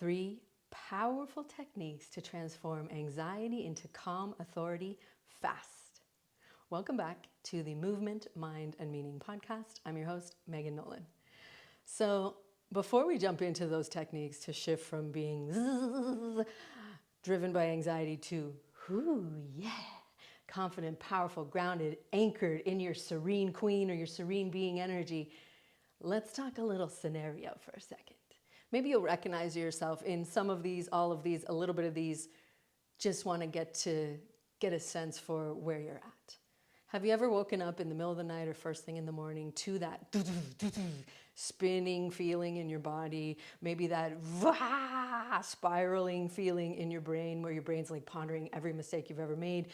3 powerful techniques to transform anxiety into calm authority fast. Welcome back to the Movement, Mind, and Meaning podcast. I'm your host, Megan Nolan. So before we jump into those techniques to shift from being driven by anxiety to, confident, powerful, grounded, anchored in your serene queen or your serene being energy, let's talk a little scenario for a second. Maybe you'll recognize yourself in some of these, all of these, a little bit of these. Just want to get a sense for where you're at. Have you ever woken up in the middle of the night or first thing in the morning to that spinning feeling in your body? Maybe that spiraling feeling in your brain where your brain's like pondering every mistake you've ever made,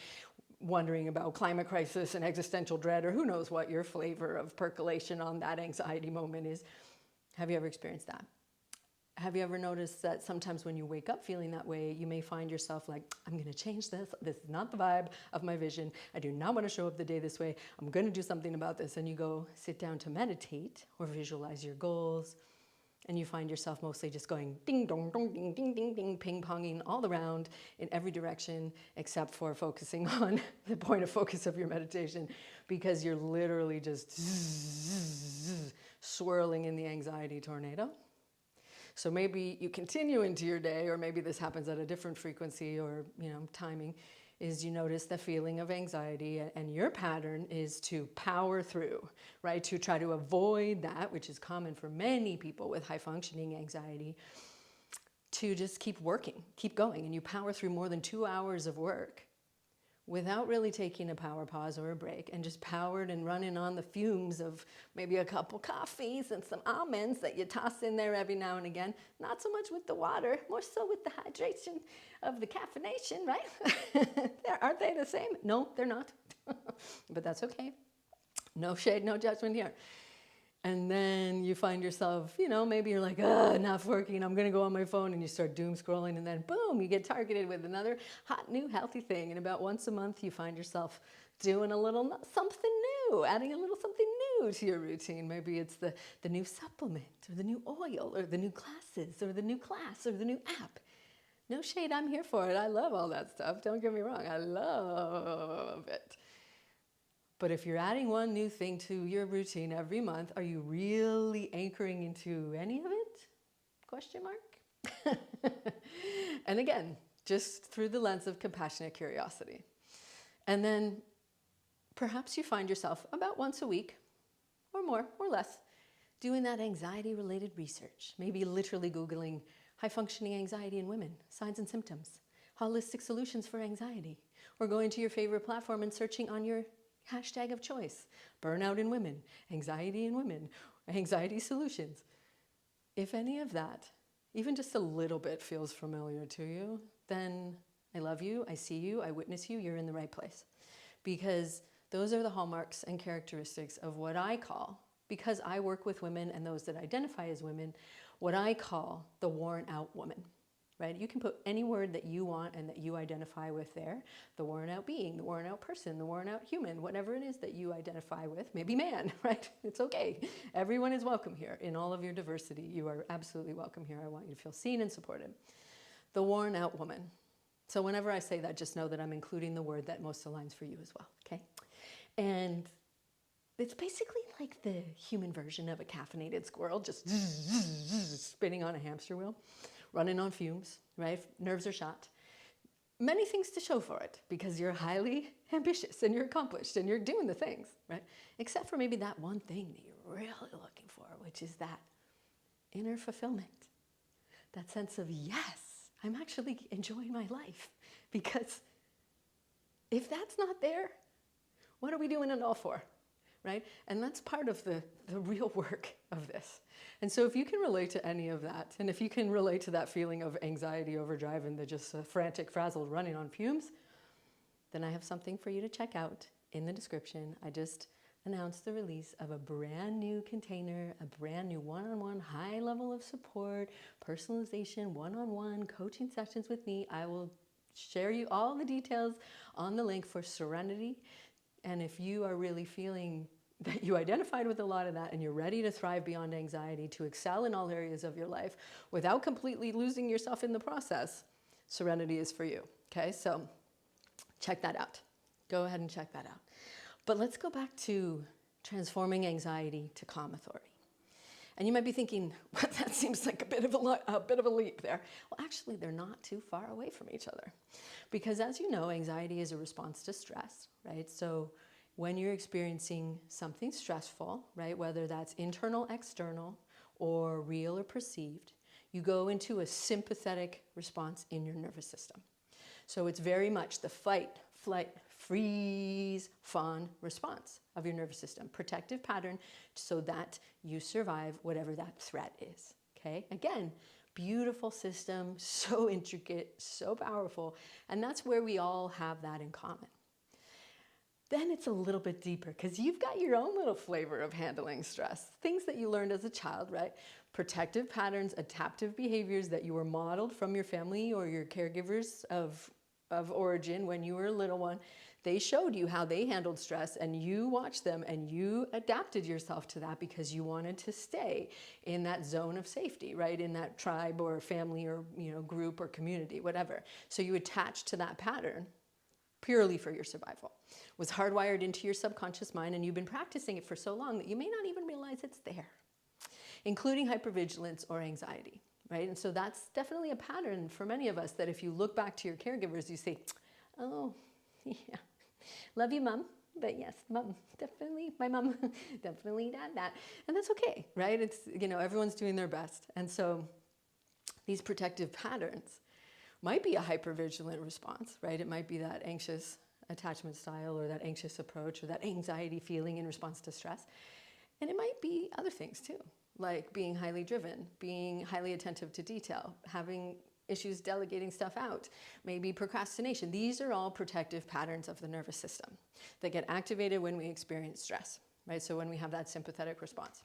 wondering about climate crisis and existential dread, or who knows what your flavor of percolation on that anxiety moment is. Have you ever experienced that? Have you ever noticed that sometimes when you wake up feeling that way, you may find yourself like, I'm going to change this. This is not the vibe of my vision. I do not want to show up the day this way. I'm going to do something about this. And you go sit down to meditate or visualize your goals. And you find yourself mostly just going ding, dong, dong, ding, ding, ding, ding, ping-ponging all around in every direction, except for focusing on the point of focus of your meditation, because you're literally just swirling in the anxiety tornado. So maybe you continue into your day, or maybe this happens at a different frequency or timing, is you notice the feeling of anxiety, and your pattern is to power through, right? To try to avoid that, which is common for many people with high functioning anxiety, to just keep working, keep going. And you power through more than 2 hours of work without really taking a power pause or a break, and just powered and running on the fumes of maybe a couple coffees and some almonds that you toss in there every now and again. Not so much with the water, more so with the hydration of the caffeination, right? Aren't they the same? No, they're not. But that's okay. No shade, no judgment here. And then you find yourself, maybe you're like, enough working, I'm going to go on my phone, and you start doom scrolling, and then boom, you get targeted with another hot, new, healthy thing. And about once a month, you find yourself doing a little something new, adding a little something new to your routine. Maybe it's the new supplement, or the new oil, or the new classes, or the new class, or the new app. No shade, I'm here for it. I love all that stuff. Don't get me wrong. I love it. But if you're adding one new thing to your routine every month, are you really anchoring into any of it? Question mark. And again, just through the lens of compassionate curiosity. And then perhaps you find yourself about once a week, or more, or less, doing that anxiety-related research. Maybe literally Googling high-functioning anxiety in women, signs and symptoms, holistic solutions for anxiety, or going to your favorite platform and searching on your hashtag of choice, burnout in women, anxiety solutions. If any of that, even just a little bit, feels familiar to you, then I love you, I see you, I witness you, you're in the right place. Because those are the hallmarks and characteristics of what I call, because I work with women and those that identify as women, what I call the worn out woman. Right? You can put any word that you want and that you identify with there. The worn out being, the worn out person, the worn out human, whatever it is that you identify with, maybe man, right? It's okay. Everyone is welcome here in all of your diversity. You are absolutely welcome here. I want you to feel seen and supported. The worn out woman. So whenever I say that, just know that I'm including the word that most aligns for you as well, okay? And it's basically like the human version of a caffeinated squirrel, just spinning on a hamster wheel, running on fumes, right? Nerves are shot. Many things to show for it, because you're highly ambitious and you're accomplished and you're doing the things, right? Except for maybe that one thing that you're really looking for, which is that inner fulfillment. That sense of, yes, I'm actually enjoying my life. Because if that's not there, what are we doing it all for? Right? And that's part of the real work of this. And so if you can relate to any of that, and if you can relate to that feeling of anxiety overdrive and the just frantic, frazzled running on fumes, then I have something for you to check out in the description. I just announced the release of a brand new container, a brand new one-on-one high level of support, personalization, one-on-one coaching sessions with me. I will share you all the details on the link for Serenity. And if you are really feeling that you identified with a lot of that and you're ready to thrive beyond anxiety, to excel in all areas of your life without completely losing yourself in the process, Serenity is for you. Okay, so check that out. Go ahead and check that out. But let's go back to transforming anxiety to calm authority. And you might be thinking, well, that seems like a bit of a leap there. Well, actually, they're not too far away from each other. Because as you know, anxiety is a response to stress, right? So when you're experiencing something stressful, right, whether that's internal, external, or real or perceived, you go into a sympathetic response in your nervous system. So it's very much the fight, flight, freeze, fawn response of your nervous system. Protective pattern so that you survive whatever that threat is. Okay? Again, beautiful system, so intricate, so powerful, and that's where we all have that in common. Then it's a little bit deeper because you've got your own little flavor of handling stress. Things that you learned as a child, right? Protective patterns, adaptive behaviors that you were modeled from your family or your caregivers of origin when you were a little one. They showed you how they handled stress and you watched them and you adapted yourself to that because you wanted to stay in that zone of safety, right? In that tribe or family or group or community, whatever. So you attached to that pattern purely for your survival. It was hardwired into your subconscious mind and you've been practicing it for so long that you may not even realize it's there, including hypervigilance or anxiety, right? And so that's definitely a pattern for many of us that if you look back to your caregivers, you say, oh, yeah, love you, Mom. But yes, Mom, definitely, my mom definitely did that. And that's okay, right? It's, everyone's doing their best. And so these protective patterns might be a hypervigilant response, right? It might be that anxious attachment style or that anxious approach or that anxiety feeling in response to stress. And it might be other things too, like being highly driven, being highly attentive to detail, having issues delegating stuff out, maybe procrastination. These are all protective patterns of the nervous system that get activated when we experience stress, right? So when we have that sympathetic response.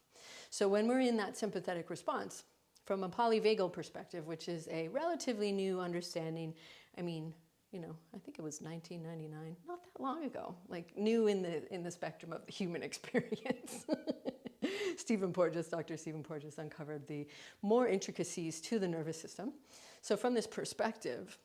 So when we're in that sympathetic response, from a polyvagal perspective, which is a relatively new understanding, I think it was 1999, not that long ago, like new in the spectrum of the human experience. Dr. Stephen Porges uncovered the more intricacies to the nervous system. So from this perspective,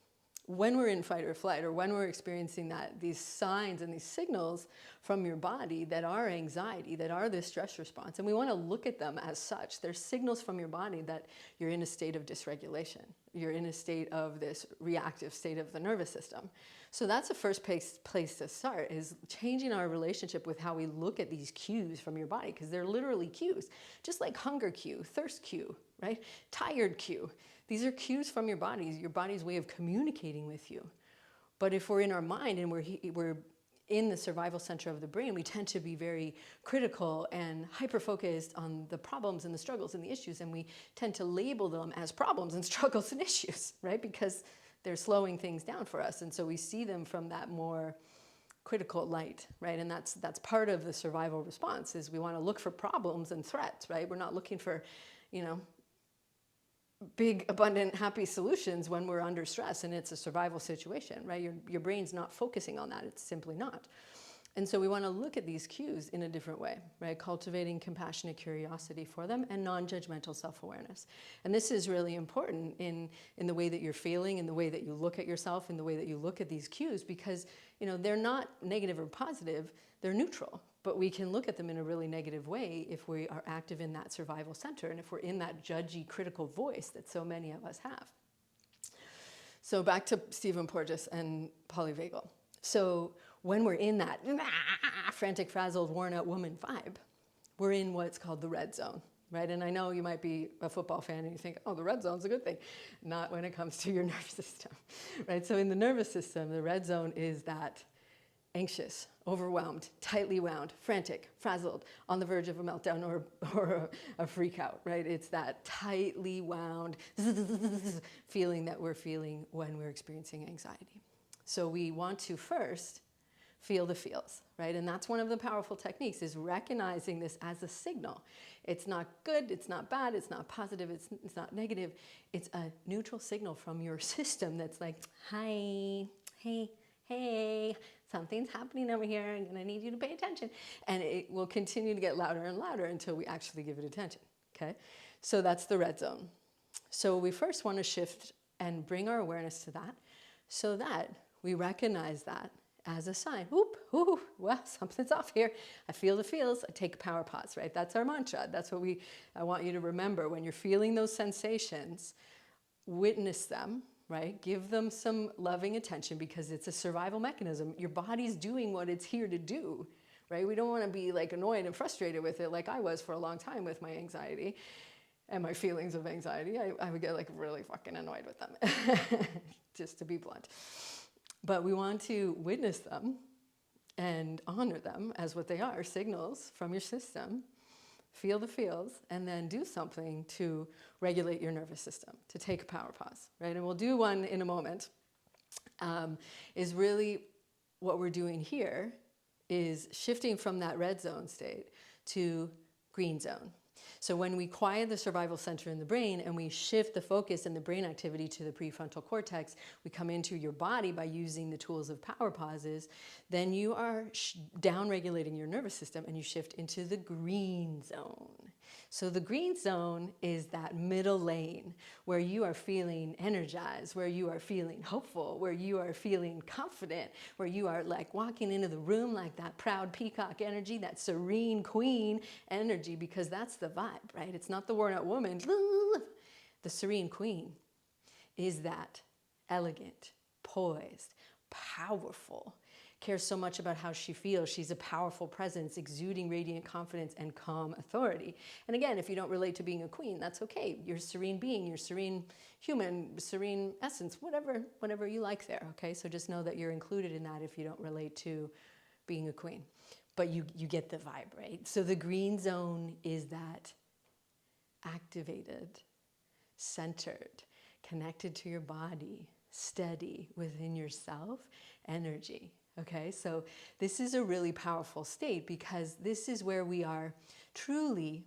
when we're in fight or flight, or when we're experiencing these signs and these signals from your body that are anxiety, that are this stress response, and we want to look at them as such, they're signals from your body that you're in a state of dysregulation. You're in a state of this reactive state of the nervous system. So that's the first place to start, is changing our relationship with how we look at these cues from your body, because they're literally cues, just like hunger cue, thirst cue, right? Tired cue. These are cues from your body's way of communicating with you. But if we're in our mind and we're in the survival center of the brain, we tend to be very critical and hyper-focused on the problems and the struggles and the issues, and we tend to label them as problems and struggles and issues, right? Because they're slowing things down for us, and so we see them from that more critical light, right? And that's part of the survival response, is we want to look for problems and threats, right? We're not looking for, big, abundant, happy solutions when we're under stress and it's a survival situation, right? Your brain's not focusing on that. It's simply not. And so we want to look at these cues in a different way, right? Cultivating compassionate curiosity for them and non-judgmental self-awareness. And this is really important in the way that you're feeling, in the way that you look at yourself, in the way that you look at these cues, because, they're not negative or positive, they're neutral. But we can look at them in a really negative way if we are active in that survival center and if we're in that judgy, critical voice that so many of us have. So back to Stephen Porges and polyvagal. So when we're in that frantic, frazzled, worn-out woman vibe, we're in what's called the red zone, right? And I know you might be a football fan and you think, oh, the red zone's a good thing. Not when it comes to your nervous system, right? So in the nervous system, the red zone is that anxious, overwhelmed, tightly wound, frantic, frazzled, on the verge of a meltdown or a freak out, right? It's that tightly wound feeling that we're feeling when we're experiencing anxiety. So we want to first feel the feels, right? And that's one of the powerful techniques, is recognizing this as a signal. It's not good, it's not bad, it's not positive, it's not negative. It's a neutral signal from your system that's like, hi, hey, something's happening over here. I'm going to need you to pay attention. And it will continue to get louder and louder until we actually give it attention. Okay? So that's the red zone. So we first want to shift and bring our awareness to that so that we recognize that as a sign. Whoop, whoop, well, something's off here. I feel the feels. I take a power pause, right? That's our mantra. That's what I want you to remember. When you're feeling those sensations, witness them, right? Give them some loving attention because it's a survival mechanism. Your body's doing what it's here to do, right? We don't want to be like annoyed and frustrated with it like I was for a long time with my anxiety and my feelings of anxiety. I would get like really fucking annoyed with them, just to be blunt. But we want to witness them and honor them as what they are, signals from your system. Feel the feels, and then do something to regulate your nervous system, to take a power pause, right? And we'll do one in a moment. Is really what we're doing here is shifting from that red zone state to green zone. So when we quiet the survival center in the brain and we shift the focus and the brain activity to the prefrontal cortex, we come into your body by using the tools of power pauses, then you are down-regulating your nervous system and you shift into the green zone. So the green zone is that middle lane where you are feeling energized, where you are feeling hopeful, where you are feeling confident, where you are like walking into the room like that proud peacock energy, that serene queen energy, because that's the vibe, right? It's not the worn out woman. The serene queen is that elegant, poised, powerful, cares so much about how she feels. She's a powerful presence, exuding radiant confidence and calm authority. And again, if you don't relate to being a queen, that's okay. You're a serene being, you're a serene human, serene essence, whatever you like there, okay? So just know that you're included in that if you don't relate to being a queen. But you get the vibe, right? So the green zone is that activated, centered, connected to your body, steady within yourself energy. Okay, so this is a really powerful state because this is where we are truly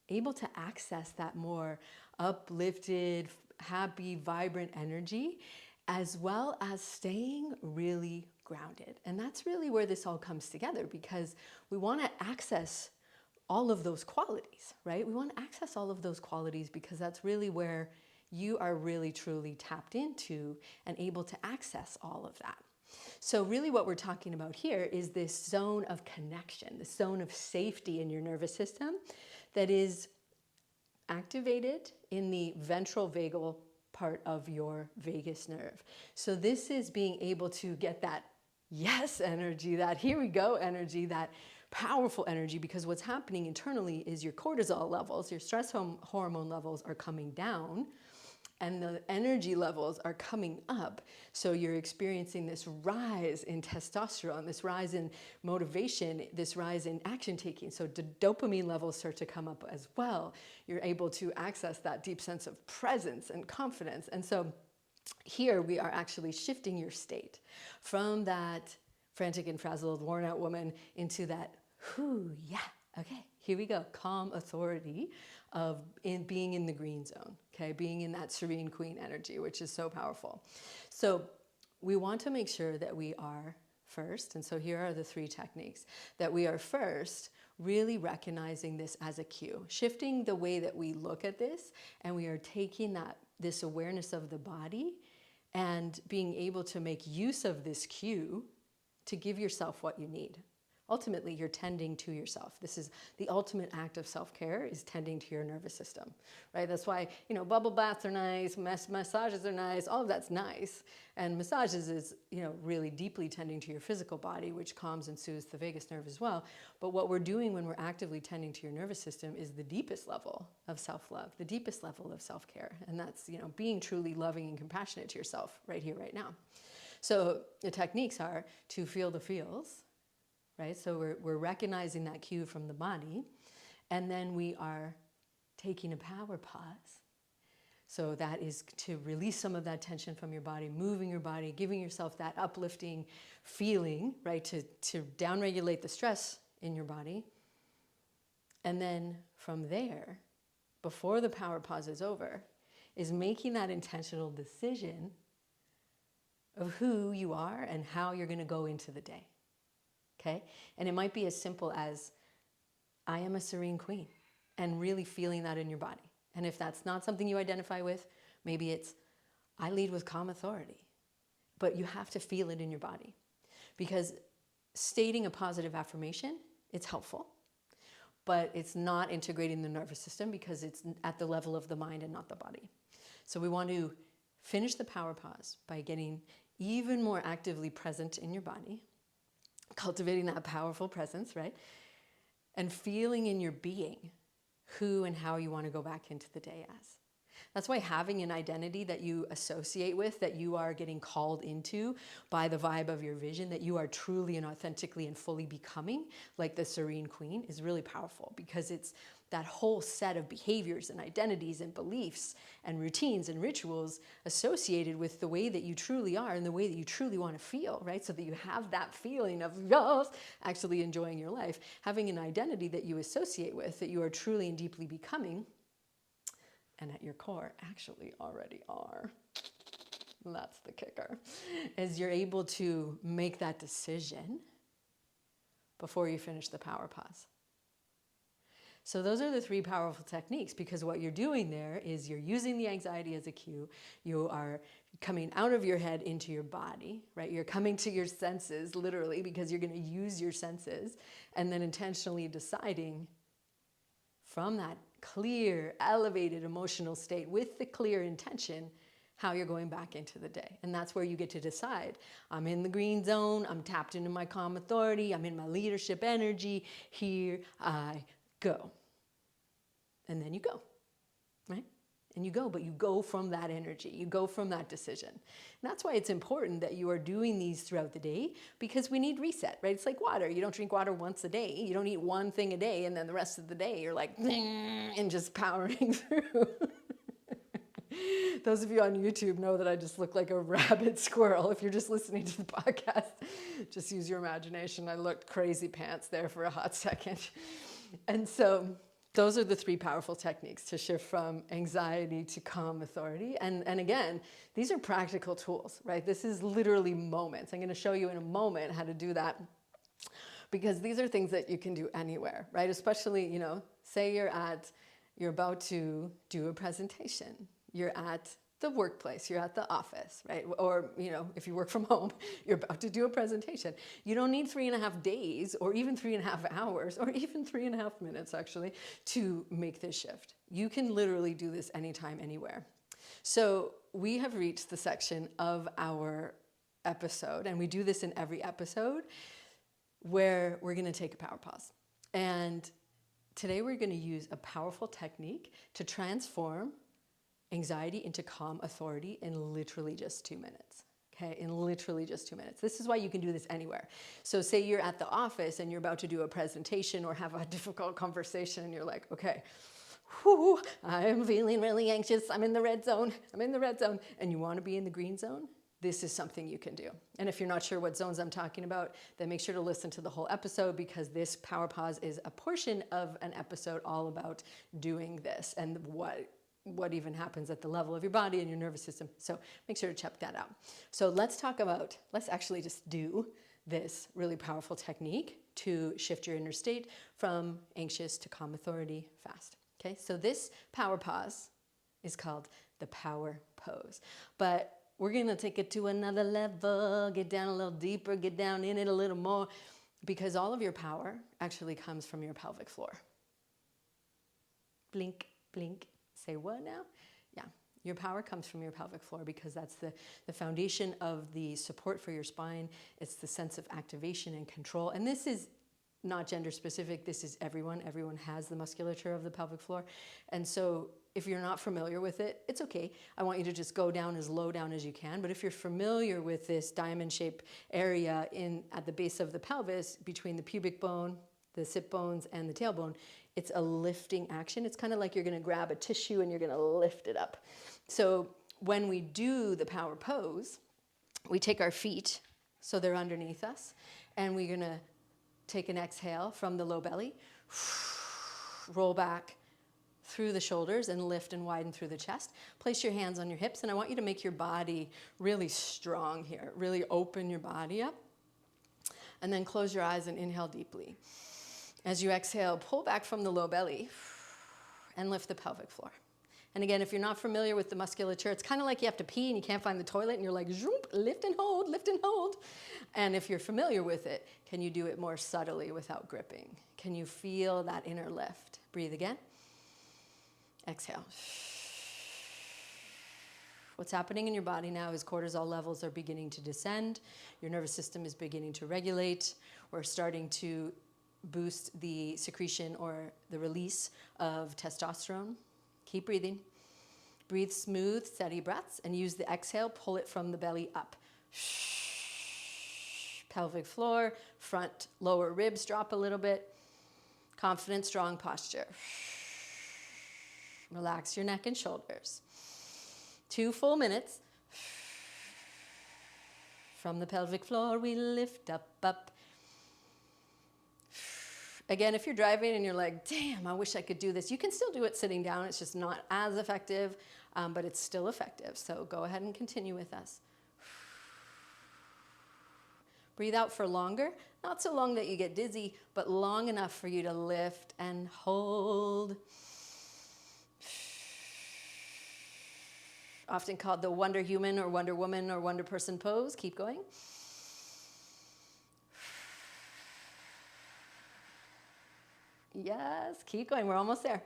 able to access that more uplifted, happy, vibrant energy, as well as staying really grounded. And that's really where this all comes together because we want to access all of those qualities, right? We want to access all of those qualities because that's really where you are really truly tapped into and able to access all of that. So really what we're talking about here is this zone of connection, the zone of safety in your nervous system that is activated in the ventral vagal part of your vagus nerve. So this is being able to get that yes energy, that here we go energy, that powerful energy, because what's happening internally is your cortisol levels, your stress hormone levels are coming down, and the energy levels are coming up. So you're experiencing this rise in testosterone, this rise in motivation, this rise in action taking. So the dopamine levels start to come up as well. You're able to access that deep sense of presence and confidence. And so here we are actually shifting your state from that frantic and frazzled, worn out woman into that, whoo, yeah, okay, here we go, calm authority of being in the green zone, okay, being in that serene queen energy, which is so powerful. So we want to make sure that we are first, and so here are the 3 techniques, that we are first really recognizing this as a cue, shifting the way that we look at this, and we are taking this awareness of the body and being able to make use of this cue to give yourself what you need. Ultimately, you're tending to yourself. This is the ultimate act of self-care, is tending to your nervous system, right? That's why, bubble baths are nice, massages are nice, all of that's nice. And massages is, really deeply tending to your physical body, which calms and soothes the vagus nerve as well. But what we're doing when we're actively tending to your nervous system is the deepest level of self-love, the deepest level of self-care. And that's, being truly loving and compassionate to yourself right here, right now. So the techniques are to feel the feels, right? So we're recognizing that cue from the body, and then we are taking a power pause. So that is to release some of that tension from your body, moving your body, giving yourself that uplifting feeling, right? To downregulate the stress in your body. And then from there, before the power pause is over, is making that intentional decision of who you are and how you're going to go into the day. Okay? And it might be as simple as, I am a serene queen, and really feeling that in your body. And if that's not something you identify with, maybe it's, I lead with calm authority. But you have to feel it in your body, because stating a positive affirmation, it's helpful, but it's not integrating the nervous system because it's at the level of the mind and not the body. So we want to finish the power pause by getting even more actively present in your body, cultivating that powerful presence, right? And feeling in your being who and how you want to go back into the day as. That's why having an identity that you associate with, that you are getting called into by the vibe of your vision, that you are truly and authentically and fully becoming, like the Serene Queen, is really powerful, because it's that whole set of behaviors and identities and beliefs and routines and rituals associated with the way that you truly are and the way that you truly want to feel, right? So that you have that feeling of, yes, actually enjoying your life. Having an identity that you associate with, that you are truly and deeply becoming, and at your core actually already are. That's the kicker, is you're able to make that decision before you finish the power pause. So those are the 3 powerful techniques, because what you're doing there is you're using the anxiety as a cue. You are coming out of your head into your body, right? You're coming to your senses, literally, because you're going to use your senses, and then intentionally deciding from that clear, elevated emotional state with the clear intention how you're going back into the day. And that's where you get to decide, I'm in the green zone, I'm tapped into my calm authority, I'm in my leadership energy, here I go. And then you go, right? And you go, but you go from that energy. You go from that decision. And that's why it's important that you are doing these throughout the day, because we need reset, right? It's like water. You don't drink water once a day. You don't eat one thing a day, and then the rest of the day you're like, and just powering through. Those of you on YouTube know that I just look like a rabid squirrel. If you're just listening to the podcast, just use your imagination. I looked crazy pants there for a hot second. And so those are the 3 powerful techniques to shift from anxiety to calm authority. And again, these are practical tools, right? This is literally moments. I'm going to show you in a moment how to do that, because these are things that you can do anywhere, right? Especially, say you're about to do a presentation. You're at the workplace, you're at the office, right? Or, if you work from home, you're about to do a presentation. You don't need 3.5 days or even 3.5 hours or even 3.5 minutes, actually, to make this shift. You can literally do this anytime, anywhere. So we have reached the section of our episode, and we do this in every episode, where we're going to take a power pause. And today we're going to use a powerful technique to transform anxiety into calm authority in literally just 2 minutes. Okay, in literally just 2 minutes. This is why you can do this anywhere. So say you're at the office and you're about to do a presentation or have a difficult conversation, and you're like, okay, whew, I am feeling really anxious. I'm in the red zone. And you want to be in the green zone. This is something you can do. And if you're not sure what zones I'm talking about, then make sure to listen to the whole episode, because this power pause is a portion of an episode all about doing this and what even happens at the level of your body and your nervous system. So make sure to check that out. So let's actually just do this really powerful technique to shift your inner state from anxious to calm authority fast. Okay, so this power pause is called the power pose. But we're going to take it to another level, get down a little deeper, get down in it a little more, because all of your power actually comes from your pelvic floor. Blink, blink. Say what now? Yeah, your power comes from your pelvic floor, because that's the foundation of the support for your spine. It's the sense of activation and control. And this is not gender specific. This is everyone. Everyone has the musculature of the pelvic floor. And so if you're not familiar with it, it's okay. I want you to just go down as low down as you can. But if you're familiar with this diamond-shaped area at the base of the pelvis, between the pubic bone, the sit bones, and the tailbone, it's a lifting action. It's kind of like you're going to grab a tissue and you're going to lift it up. So when we do the power pose, we take our feet so they're underneath us, and we're going to take an exhale from the low belly, roll back, through the shoulders and lift and widen through the chest. Place your hands on your hips, and I want you to make your body really strong here. Really open your body up. And then close your eyes and inhale deeply. As you exhale, pull back from the low belly and lift the pelvic floor. And again, if you're not familiar with the musculature, it's kind of like you have to pee and you can't find the toilet and you're like, zoom, lift and hold, lift and hold. And if you're familiar with it, can you do it more subtly without gripping? Can you feel that inner lift? Breathe again. Exhale. What's happening in your body now is cortisol levels are beginning to descend. Your nervous system is beginning to regulate. We're starting to boost the secretion or the release of testosterone. Keep breathing. Breathe smooth, steady breaths, and use the exhale. Pull it from the belly up. Pelvic floor, front, lower ribs drop a little bit. Confident, strong posture. Relax your neck and shoulders. 2 full minutes. From the pelvic floor, we lift up, up. Again, if you're driving and you're like, damn, I wish I could do this, you can still do it sitting down. It's just not as effective, but it's still effective. So go ahead and continue with us. Breathe out for longer. Not so long that you get dizzy, but long enough for you to lift and hold. Often called the Wonder Human or Wonder Woman or Wonder Person pose. Keep going. Yes, keep going. We're almost there.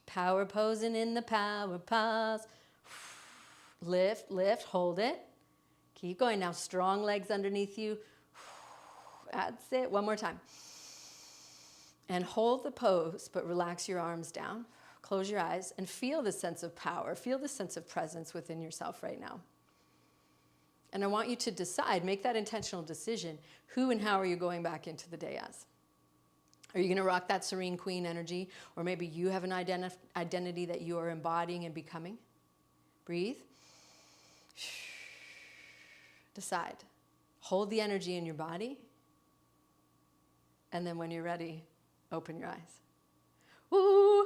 Power posing in the power pose. Lift, lift, hold it. Keep going. Now strong legs underneath you. That's it. One more time. And hold the pose, but relax your arms down. Close your eyes and feel the sense of power. Feel the sense of presence within yourself right now. And I want you to decide, make that intentional decision, who and how are you going back into the day as? Are you going to rock that serene queen energy? Or maybe you have an identity that you are embodying and becoming? Breathe. Decide. Hold the energy in your body. And then when you're ready, open your eyes. Woo!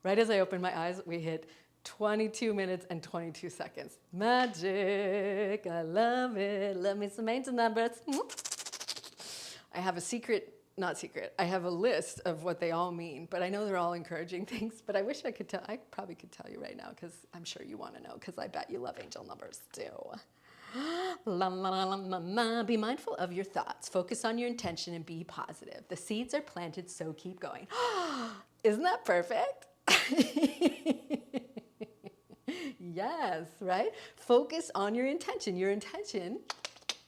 Right as I open my eyes, we hit 22 minutes and 22 seconds. Magic. I love it. Love me some angel numbers. I have a secret, not secret, I have a list of what they all mean, but I know they're all encouraging things, but I wish I could tell, I probably could tell you right now because I'm sure you want to know because I bet you love angel numbers too. La, la, la, la, la. Be mindful of your thoughts. Focus on your intention and be positive. The seeds are planted, so keep going. Isn't that perfect? Yes, right? Focus on your intention. Your intention,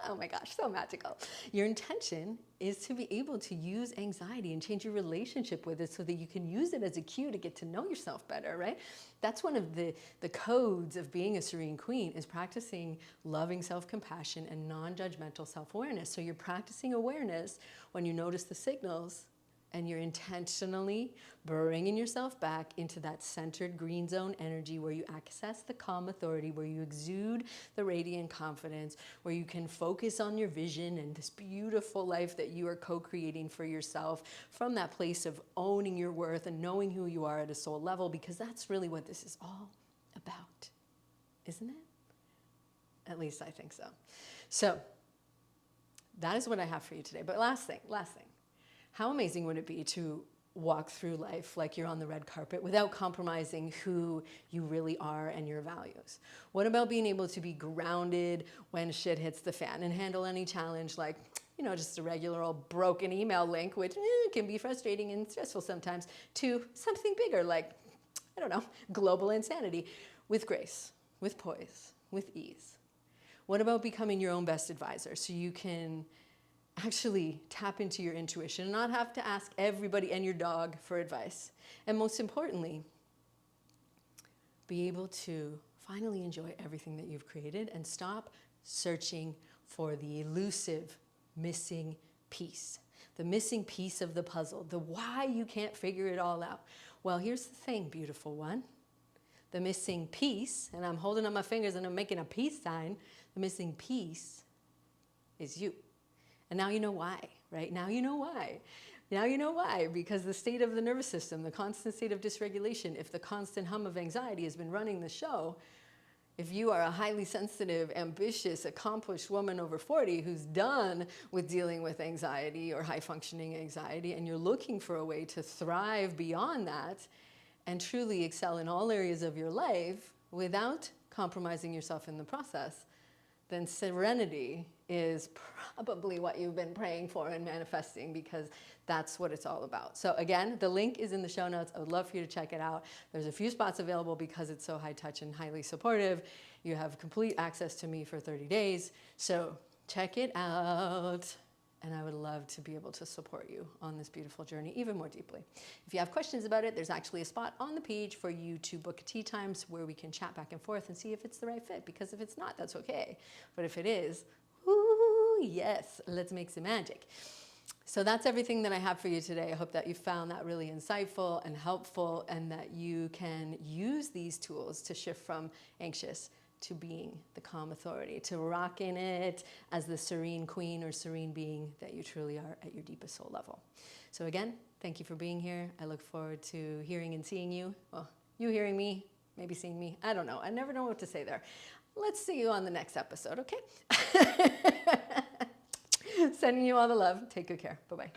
oh my gosh, so magical. Your intention is to be able to use anxiety and change your relationship with it so that you can use it as a cue to get to know yourself better, right? That's one of the codes of being a serene queen is practicing loving self-compassion and non-judgmental self-awareness. So you're practicing awareness when you notice the signals and you're intentionally bringing yourself back into that centered green zone energy where you access the calm authority, where you exude the radiant confidence, where you can focus on your vision and this beautiful life that you are co-creating for yourself from that place of owning your worth and knowing who you are at a soul level, because that's really what this is all about, isn't it? At least I think so. So that is what I have for you today. But last thing. How amazing would it be to walk through life like you're on the red carpet without compromising who you really are and your values? What about being able to be grounded when shit hits the fan and handle any challenge like, you know, just a regular old broken email link, which can be frustrating and stressful sometimes, to something bigger like, I don't know, global insanity with grace, with poise, with ease? What about becoming your own best advisor so you can actually tap into your intuition and not have to ask everybody and your dog for advice? And most importantly, be able to finally enjoy everything that you've created and stop searching for the elusive missing piece, the missing piece of the puzzle, the why you can't figure it all out. Well, here's the thing, beautiful one. The missing piece, and I'm holding up my fingers and I'm making a peace sign, the missing piece is you. And now you know why. right? Now you know why. Now you know why, because the state of the nervous system, the constant state of dysregulation, if the constant hum of anxiety has been running the show, if you are a highly sensitive, ambitious, accomplished woman over 40 who's done with dealing with anxiety or high functioning anxiety, and you're looking for a way to thrive beyond that and truly excel in all areas of your life without compromising yourself in the process, then serenity is probably what you've been praying for and manifesting, because that's what it's all about. So again, the link is in the show notes. I would love for you to check it out. There's a few spots available because it's so high touch and highly supportive. You have complete access to me for 30 days. So check it out. And I would love to be able to support you on this beautiful journey even more deeply. If you have questions about it, there's actually a spot on the page for you to book a tea time where we can chat back and forth and see if it's the right fit. Because if it's not, that's okay. But if it is, woo, yes, let's make some magic. So that's everything that I have for you today. I hope that you found that really insightful and helpful, and that you can use these tools to shift from anxious to being the calm authority, to rock in it as the serene queen or serene being that you truly are at your deepest soul level. So again, thank you for being here. I look forward to hearing and seeing you. Well, you hearing me, maybe seeing me. I don't know. I never know what to say there. Let's see you on the next episode, okay? Sending you all the love. Take good care. Bye-bye.